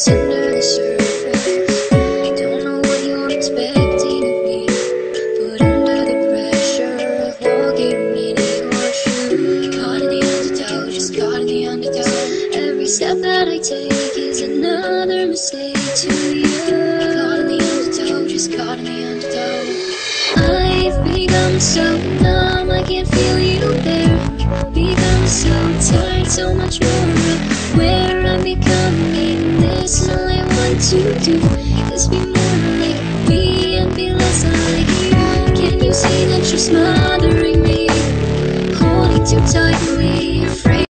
Under the surface, don't know what you're expecting of me, but under the pressure of walking in your shoes, caught in the undertow, just caught in the undertow. Every step that I take is another mistake to you. Caught in the undertow, just caught in the undertow. I've become so numb, I can't feel you there. Become so tired, so much more aware. I'm becoming this, all I want to do is be more like me and be less like you. Can you see that you're smothering me, holding too tightly, afraid